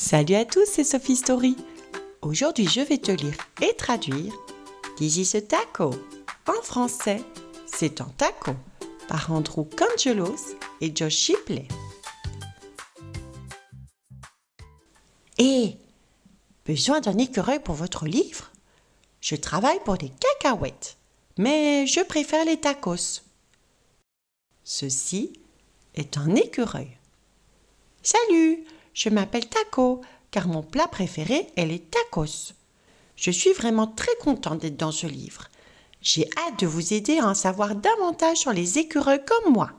Salut à tous, c'est Sophie Story. Aujourd'hui, je vais te lire et traduire This is a taco. En français, c'est un taco par Andrew Congelos et Josh Shipley. Besoin d'un écureuil pour votre livre? Je travaille pour des cacahuètes, mais je préfère les tacos. Ceci est un écureuil. Salut, je m'appelle Taco, car mon plat préféré est les tacos. Je suis vraiment très contente d'être dans ce livre. J'ai hâte de vous aider à en savoir davantage sur les écureuils comme moi.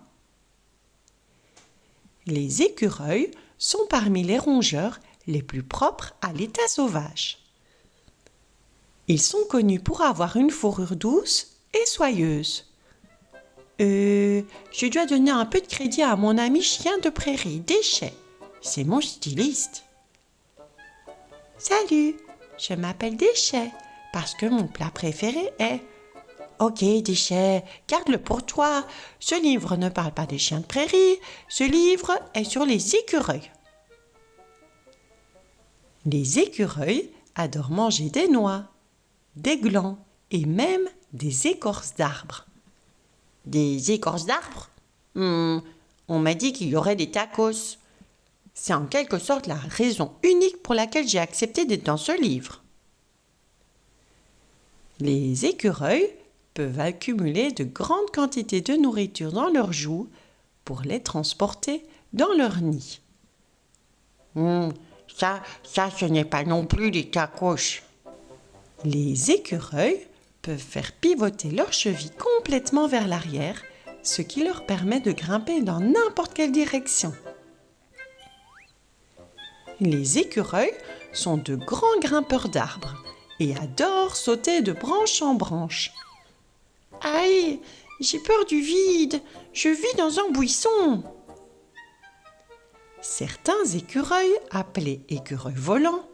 Les écureuils sont parmi les rongeurs les plus propres à l'état sauvage. Ils sont connus pour avoir une fourrure douce et soyeuse. Je dois donner un peu de crédit à mon ami chien de prairie, Déchet. C'est mon styliste. Salut, je m'appelle Déchet parce que mon plat préféré est... Ok, Déchet, garde-le pour toi. Ce livre ne parle pas des chiens de prairie. Ce livre est sur les écureuils. Les écureuils adorent manger des noix, des glands et même des écorces d'arbres. Des écorces d'arbres? On m'a dit qu'il y aurait des tacos. C'est en quelque sorte la raison unique pour laquelle j'ai accepté d'être dans ce livre. Les écureuils peuvent accumuler de grandes quantités de nourriture dans leurs joues pour les transporter dans leur nid. Ça, ce n'est pas non plus des tacos. Les écureuils peuvent faire pivoter leurs chevilles complètement vers l'arrière, ce qui leur permet de grimper dans n'importe quelle direction. Les écureuils sont de grands grimpeurs d'arbres et adorent sauter de branche en branche. Aïe, j'ai peur du vide, je vis dans un buisson. Certains écureuils, appelés écureuils volants,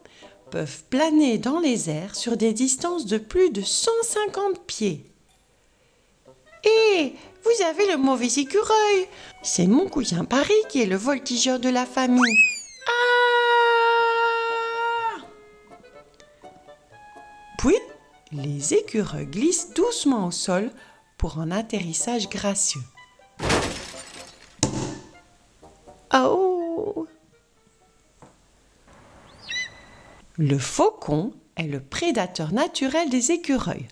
peuvent planer dans les airs sur des distances de plus de 150 pieds. Vous avez le mauvais écureuil. C'est mon cousin Paris qui est le voltigeur de la famille. Puis, les écureuils glissent doucement au sol pour un atterrissage gracieux. Oh! Le faucon est le prédateur naturel des écureuils,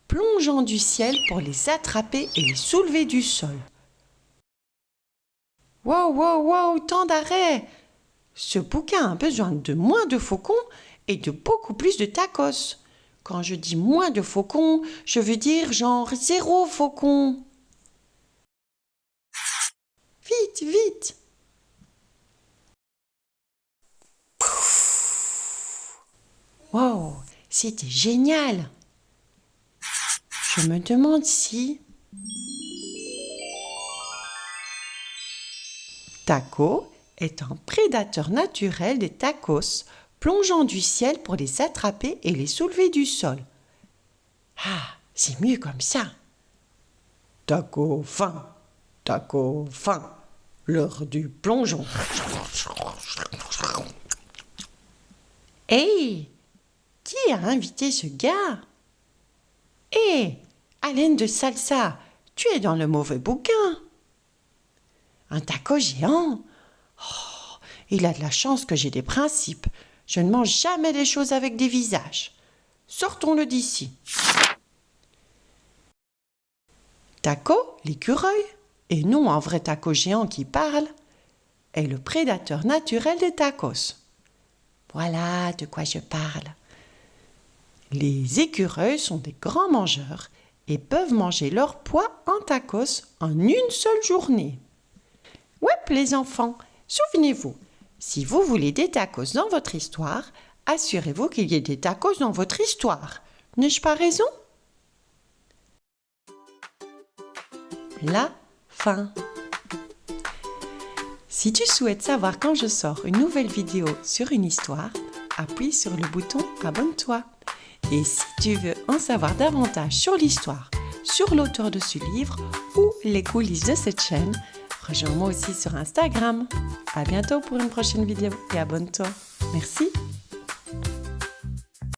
plongeant du ciel pour les attraper et les soulever du sol. Wow, tant d'arrêts! Ce bouquin a besoin de moins de faucons et de beaucoup plus de tacos. Quand je dis moins de faucons, je veux dire genre 0 faucon. Vite! Wow, c'était génial! Je me demande si... Taco est un prédateur naturel des tacos, plongeant du ciel pour les attraper et les soulever du sol. Ah, c'est mieux comme ça. Taco fin, l'heure du plongeon. Qui a invité ce gars? Haleine de salsa, tu es dans le mauvais bouquin. Un taco géant? Oh, il a de la chance que j'ai des principes. Je ne mange jamais des choses avec des visages. Sortons-le d'ici. Taco, l'écureuil, et non un vrai taco géant qui parle, est le prédateur naturel des tacos. Voilà de quoi je parle. Les écureuils sont des grands mangeurs et peuvent manger leur poids en tacos en une seule journée. Ouais, les enfants, souvenez-vous, si vous voulez des tacos dans votre histoire, assurez-vous qu'il y ait des tacos dans votre histoire. N'ai-je pas raison? La fin. Si tu souhaites savoir quand je sors une nouvelle vidéo sur une histoire, appuie sur le bouton Abonne-toi. Et si tu veux en savoir davantage sur l'histoire, sur l'auteur de ce livre ou les coulisses de cette chaîne, rejoins-moi aussi sur Instagram. À bientôt pour une prochaine vidéo et abonne-toi. Merci.